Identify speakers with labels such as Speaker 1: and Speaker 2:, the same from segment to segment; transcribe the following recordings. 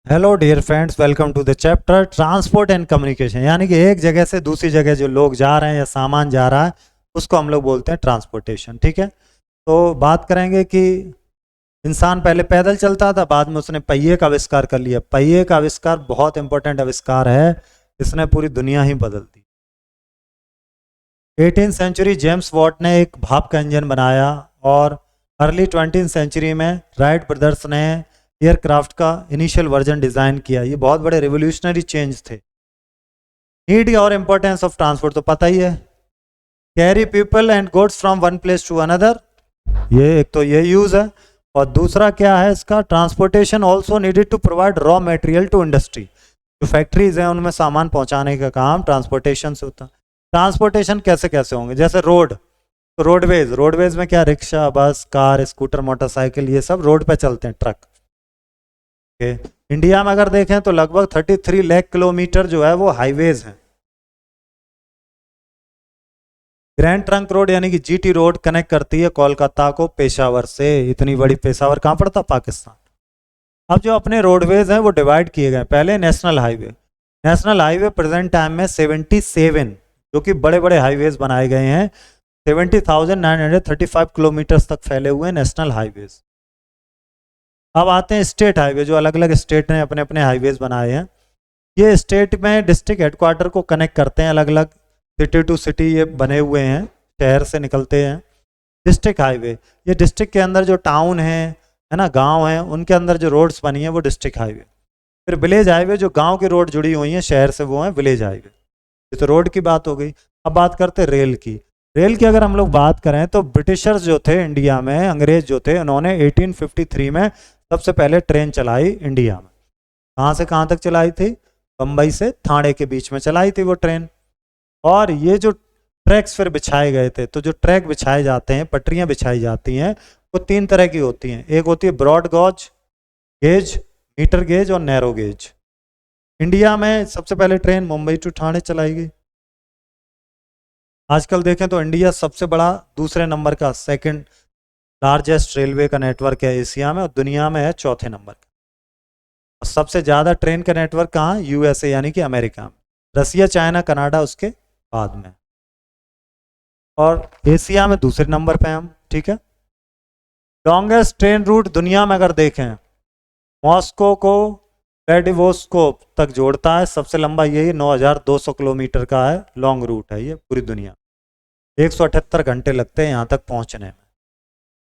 Speaker 1: Hello dear friends, welcome to the chapter transport and communication. यानी कि एक जगह से दूसरी जगह जो लोग जा रहे हैं या सामान जा रहा है उसको हम लोग बोलते हैं ट्रांसपोर्टेशन। ठीक है, तो बात करेंगे कि इंसान पहले पैदल चलता था, बाद में उसने पहिए का आविष्कार कर लिया। पहिए का आविष्कार बहुत इंपॉर्टेंट आविष्कार है, इसने पूरी दुनिया ही बदल दी। 18th सेंचुरी जेम्स वॉट ने एक भाप का इंजन बनाया और अर्ली 20th सेंचुरी में राइट ब्रदर्स ने एयरक्राफ्ट का इनिशियल वर्जन डिज़ाइन किया। ये बहुत बड़े रिवोल्यूशनरी चेंज थे। नीड और इम्पोर्टेंस ऑफ ट्रांसपोर्ट तो पता ही है, carry people and goods from one place to another, ये एक तो ये यूज है। और दूसरा क्या है इसका, transportation also needed to provide raw material to industry. जो फैक्ट्रीज हैं उनमें सामान पहुंचाने का काम ट्रांसपोर्टेशन से होता है। ट्रांसपोर्टेशन कैसे कैसे होंगे, जैसे रोड, तो रोडवेज, रोडवेज में क्या, रिक्शा, बस, कार, स्कूटर, मोटरसाइकिल, ये सब रोड पे चलते हैं, ट्रक। इंडिया में अगर देखें तो लगभग 33 लाख किलोमीटर जो है वो हाईवेज हैं। ग्रैंड ट्रंक रोड यानी कि जीटी रोड कनेक्ट करती है कोलकाता को पेशावर से। इतनी बड़ी, पेशावर कहाँ पड़ता, पाकिस्तान। अब जो अपने रोडवेज हैं वो डिवाइड किए गए। पहले national highway, national highway present time में 77 जो कि बड़े बड़े हाईवेज बनाए गए हैं। 70,935 किलोमीटर तक फैले हुए नेशनल हाईवेज। अब आते हैं स्टेट हाईवे, जो अलग अलग स्टेट ने अपने अपने हाईवेज बनाए हैं। ये स्टेट में डिस्ट्रिक्ट हेडक्वार्टर को कनेक्ट करते हैं, अलग अलग सिटी टू सिटी ये बने हुए हैं, शहर से निकलते हैं। डिस्ट्रिक्ट हाईवे, ये डिस्ट्रिक्ट के अंदर जो टाउन है ना, गांव हैं, उनके अंदर जो रोड्स बनी है वो डिस्ट्रिक्ट हाईवे। फिर विलेज हाईवे, जो गांव की रोड जुड़ी हुई हैं शहर से, वो है विलेज हाईवे। ये तो रोड की बात हो गई। अब बात करते हैं रेल की। रेल की अगर हम लोग बात करें तो ब्रिटिशर्स जो थे इंडिया में, अंग्रेज जो थे, उन्होंने 1853 में सबसे पहले ट्रेन चलाई इंडिया में। कहाँ से कहाँ तक चलाई थी, बम्बई से थाने के बीच में चलाई थी वो ट्रेन। और ये जो ट्रैक्स फिर बिछाए गए थे, तो जो ट्रैक बिछाए जाते हैं, पटरियां बिछाई जाती हैं, वो 3 तरह की होती हैं। एक होती है broad gauge gauge, metre gauge और नैरो गेज। इंडिया में सबसे पहले ट्रेन मुंबई टू ठाणे चलाई गई। आजकल देखें तो इंडिया सबसे बड़ा, दूसरे नंबर का, सेकंड लार्जेस्ट रेलवे का नेटवर्क है एशिया में, और दुनिया में है चौथे नंबर का। और सबसे ज़्यादा ट्रेन का नेटवर्क कहाँ, यूएसए यानी कि अमेरिका में। रसिया, चाइना, कनाडा उसके बाद में। और एशिया में दूसरे नंबर पे हम। ठीक है, लॉन्गेस्ट ट्रेन रूट दुनिया में अगर देखें, मॉस्को को व्लादिवोस्तोक तक जोड़ता है, सबसे लंबा यही 9,200 किलोमीटर का है, लॉन्ग रूट है ये पूरी दुनिया। 178 घंटे लगते हैं यहाँ तक पहुँचने में।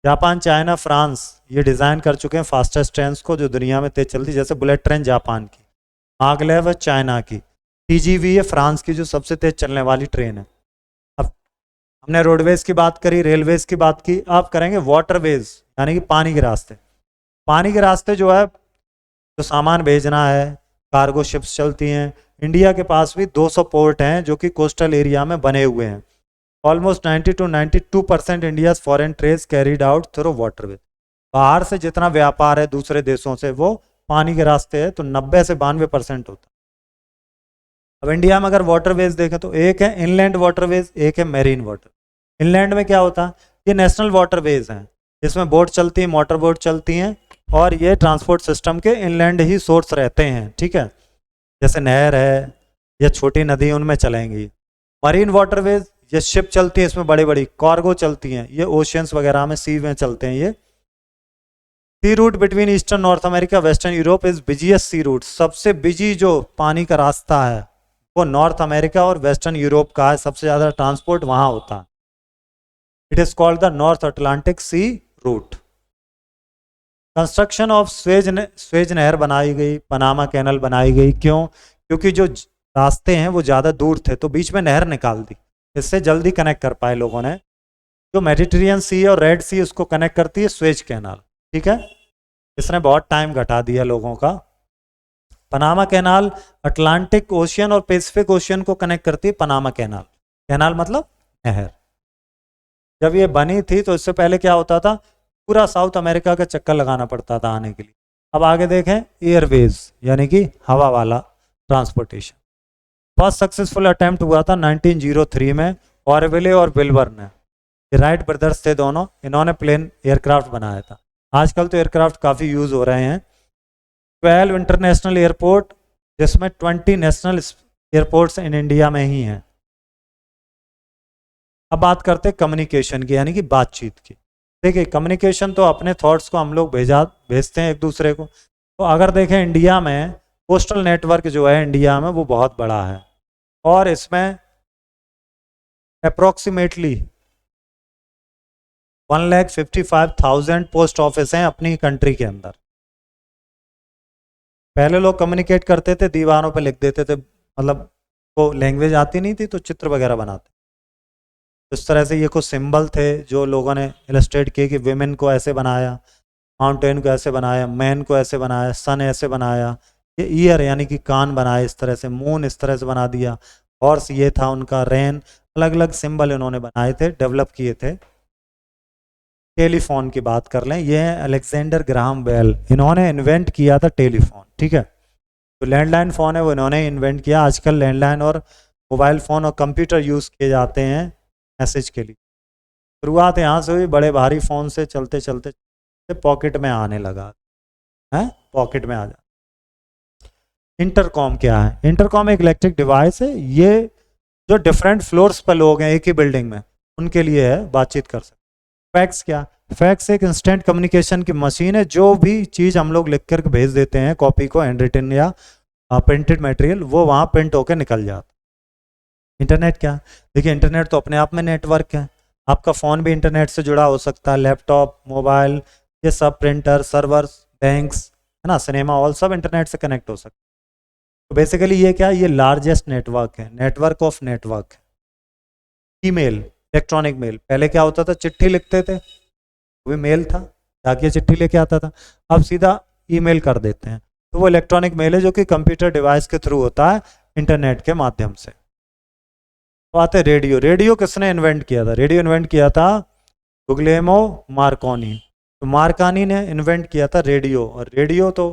Speaker 1: जापान, चाइना, फ्रांस ये डिज़ाइन कर चुके हैं फास्टेस्ट ट्रेन को जो दुनिया में तेज चलती, जैसे बुलेट ट्रेन जापान की, maglev है चाइना की, TGV है फ्रांस की जो सबसे तेज चलने वाली ट्रेन है। अब हमने रोडवेज की बात करी, रेलवेज की बात की, अब करेंगे वाटरवेज यानी कि पानी के रास्ते। पानी के रास्ते जो है, जो सामान भेजना है, कार्गो शिप्स चलती हैं। इंडिया के पास भी 200 पोर्ट हैं जो कि कोस्टल एरिया में बने हुए हैं। Almost 90 to 92% India foreign trade carried out through waterway. बाहर से जितना व्यापार है दूसरे देशों से वो पानी के रास्ते है, तो 90 से 92% होता है। अब इंडिया में अगर वाटरवेज देखें तो एक है इनलैंड वाटरवेज, एक है मेरीन वाटर। इनलैंड में क्या होता है, ये नेशनल वाटरवेज हैं, इसमें बोट चलती हैं, मोटर बोट चलती हैं, और ये ट्रांसपोर्ट सिस्टम के इनलैंड ही सोर्स रहते हैं। ठीक है, जैसे नहर है या छोटी नदी, उनमें चलेंगी। मरीन वाटरवेज, ये शिप चलती है, इसमें बड़ी बड़ी कार्गो चलती हैं, ये ओशियंस वगैरह में, सी में चलते हैं ये। Sea route between eastern North America western Europe is busiest sea route. सबसे बिजी जो पानी का रास्ता है वो नॉर्थ अमेरिका और वेस्टर्न यूरोप का है, सबसे ज़्यादा ट्रांसपोर्ट वहाँ होता है। It is called the North Atlantic sea route. Construction of Suez नहर बनाई गई, पनामा कैनल बनाई गई। क्यों, क्योंकि जो रास्ते हैं वो ज़्यादा दूर थे, तो बीच में नहर निकाल दी, इससे जल्दी कनेक्ट कर पाए लोगों ने। जो मेडिटेरियन सी और रेड सी उसको कनेक्ट करती है स्वेज कैनाल। ठीक है, इसने बहुत टाइम घटा दिया लोगों का। पनामा कैनाल अटलांटिक ओशियन और पैसिफिक ओशियन को कनेक्ट करती है, पनामा कैनाल। कैनाल मतलब नहर। जब ये बनी थी तो इससे पहले क्या होता था, पूरा साउथ अमेरिका का चक्कर लगाना पड़ता था आने के लिए। अब आगे देखें, एयरवेज यानी कि हवा वाला ट्रांसपोर्टेशन। फर्स्ट सक्सेसफुल अटेम्प्ट हुआ था 1903 में, ऑरविले और विल्बर ने, राइट ब्रदर्स थे दोनों, इन्होंने प्लेन एयरक्राफ्ट बनाया था। आजकल तो एयरक्राफ्ट काफ़ी यूज़ हो रहे हैं। 12 इंटरनेशनल एयरपोर्ट, जिसमें 20 नेशनल एयरपोर्ट्स इन इंडिया में ही हैं। अब बात करते हैं कम्युनिकेशन की, यानी कि बातचीत की। देखिए कम्युनिकेशन तो अपने थॉट्स को हम लोग भेजते हैं एक दूसरे को। तो अगर देखें इंडिया में पोस्टल नेटवर्क जो है इंडिया में वो बहुत बड़ा है, और इसमें अप्रोक्सीमेटली 1,55,000 पोस्ट ऑफिस हैं अपनी कंट्री के अंदर। पहले लोग कम्युनिकेट करते थे दीवारों पे लिख देते थे, मतलब को लैंग्वेज आती नहीं थी तो चित्र वगैरह बनाते। इस तरह से ये कुछ सिंबल थे जो लोगों ने इलस्ट्रेट किए कि विमेन को ऐसे बनाया, माउंटेन को ऐसे बनाया, मैन को ऐसे बनाया, सन ऐसे बनाया, ये ईयर यानी कि कान बनाए इस तरह से, मून इस तरह से बना दिया, हॉर्स ये था उनका, रेन, अलग अलग सिंबल इन्होंने बनाए थे, डेवलप किए थे। टेलीफोन की बात कर लें, ये है अलेक्जेंडर ग्राहम बेल, इन्होंने इन्वेंट किया था टेलीफोन, ठीक है। तो लैंडलाइन फ़ोन है वो इन्होंने इन्वेंट किया। आजकल लैंडलाइन और मोबाइल फ़ोन और कंप्यूटर यूज़ किए जाते हैं मैसेज के लिए। शुरुआत यहाँ से हुई, बड़े भारी फ़ोन से चलते चलते पॉकेट में आने लगा है, पॉकेट में आ जा। इंटरकॉम क्या है? इंटरकॉम एक इलेक्ट्रिक डिवाइस है, ये जो डिफरेंट फ्लोर्स पर लोग हैं एक ही बिल्डिंग में उनके लिए है, बातचीत कर सकते। फैक्स क्या? फैक्स एक इंस्टेंट कम्युनिकेशन की मशीन है, जो भी चीज़ हम लोग लिख कर भेज देते हैं कॉपी को, हैंड रिटन या प्रिंटेड मटेरियल, वो वहाँ प्रिंट होकर निकल जाता। इंटरनेट क्या? देखिए इंटरनेट तो अपने आप में नेटवर्क है, आपका फ़ोन भी इंटरनेट से जुड़ा हो सकता है, लैपटॉप, मोबाइल, ये सब, प्रिंटर, सर्वर्स, बैंक्स, है ना, सिनेमा हॉल, सब इंटरनेट से कनेक्ट हो सकते हैं। तो बेसिकली ये क्या है? ये लार्जेस्ट नेटवर्क है, नेटवर्क ऑफ नेटवर्क है। ईमेल, इलेक्ट्रॉनिक मेल, पहले क्या होता था, चिट्ठी लिखते थे, वो मेल था, जाके चिट्ठी लेके आता था, अब सीधा ईमेल कर देते हैं, तो वो इलेक्ट्रॉनिक मेल है जो कि कंप्यूटर डिवाइस के थ्रू होता है, इंटरनेट के माध्यम से। तो आते रेडियो। रेडियो किसने इन्वेंट किया था? रेडियो इन्वेंट किया था गुग्लेमो मार्कोनी। तो मार्कानी ने इन्वेंट किया था रेडियो, और रेडियो तो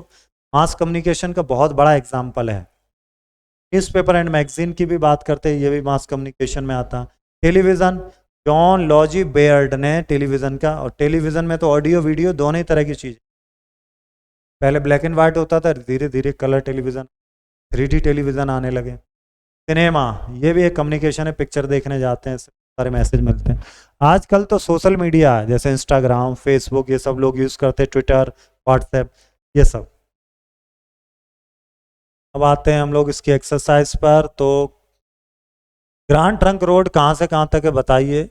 Speaker 1: मास कम्युनिकेशन का बहुत बड़ा एग्जाम्पल है। न्यूज़पेपर एंड मैगजीन की भी बात करते हैं, ये भी मास कम्युनिकेशन में आता। टेलीविज़न, जॉन लॉजी बेयर्ड ने टेलीविज़न का, और टेलीविज़न में तो ऑडियो वीडियो दोनों ही तरह की चीज़, पहले ब्लैक एंड वाइट होता था, धीरे धीरे कलर टेलीविज़न, 3D टेलीविज़न आने लगे। सिनेमा, ये भी एक कम्युनिकेशन है, पिक्चर देखने जाते हैं, सारे मैसेज मिलते हैं। आजकल तो सोशल मीडिया है, जैसे इंस्टाग्राम, फेसबुक, ये सब लोग यूज़ करते हैं, ट्विटर, व्हाट्सएप, ये सब। अब आते हैं हम लोग इसकी एक्सरसाइज पर। तो ग्रांड ट्रंक रोड कहाँ से कहाँ तक है बताइए?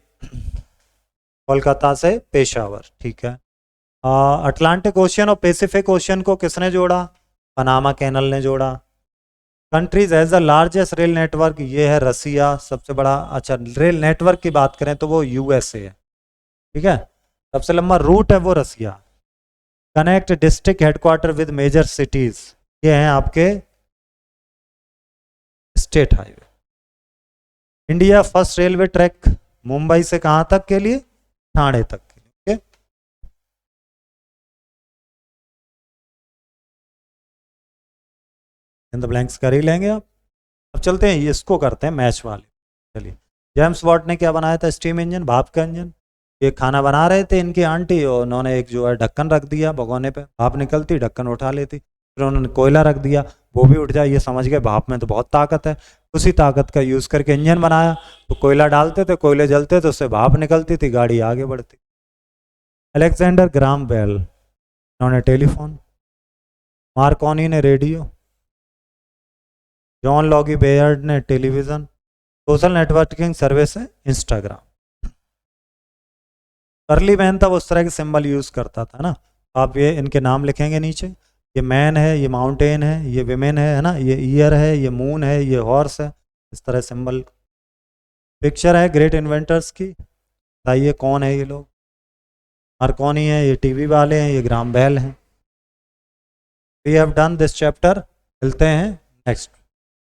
Speaker 1: कोलकाता से पेशावर, ठीक है। अटलांटिक ओशियन और पैसिफिक ओशियन को किसने जोड़ा? पनामा कैनल ने जोड़ा। Countries as the largest rail network, ये है रसिया, सबसे बड़ा। अच्छा, रेल नेटवर्क की बात करें तो वो यूएसए है, ठीक है। सबसे लंबा रूट है वो Russia. Connect district headquarter with major cities, ये हैं आपके state highway. India first railway track Mumbai से कहाँ तक के लिए? ठाणे तक के लिए, okay? इन द ब्लैंक्स कर ही लेंगे आप। अब चलते हैं, इसको करते हैं मैच वाले। चलिए, जेम्स वॉट ने क्या बनाया था? स्टीम इंजन, भाप का इंजन। ये खाना बना रहे थे इनकी आंटी, और उन्होंने एक जो है ढक्कन रख दिया भगोने पे, भाप निकलती, ढक्कन उठा लेती, फिर उन्होंने कोयला रख दिया, वो भी उठ जाए, ये समझ गए भाप में तो बहुत ताकत है, उसी ताकत का यूज़ करके इंजन बनाया। तो कोयला डालते थे, कोयले जलते थे, उससे भाप निकलती थी, गाड़ी आगे बढ़ती। अलेक्जेंडर ग्राम बेल, उन्होंने टेलीफोन। मार्कोनी ने रेडियो। जॉन लॉगी बेयर्ड ने टेलीविज़न। सोशल नेटवर्किंग सर्विस है इंस्टाग्राम। अर्ली मैन था, वो उस तरह के सिंबल यूज़ करता था ना। आप ये इनके नाम लिखेंगे नीचे, ये मैन है, ये माउंटेन है, ये विमेन है ना, ये ईयर है, ये मून है, ये हॉर्स है, इस तरह सिंबल। पिक्चर है ग्रेट इन्वेंटर्स की, बताइए कौन है ये लोग? मार्कोनी है, ये टीवी वाले हैं, ये ग्राम बेल हैं। We have done this chapter, मिलते हैं नेक्स्ट।